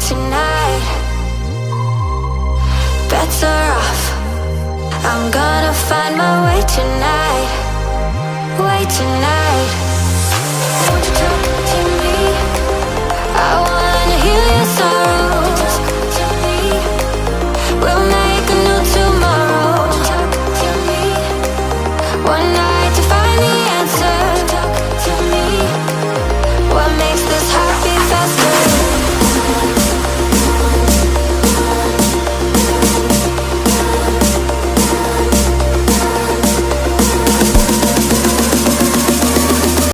Tonight, better off. I'm gonna find my way tonight. Way tonight. Won't you talk to me? I wanna heal your sorrows. Talk to me. We'll make a new tomorrow. Talk to me. One night.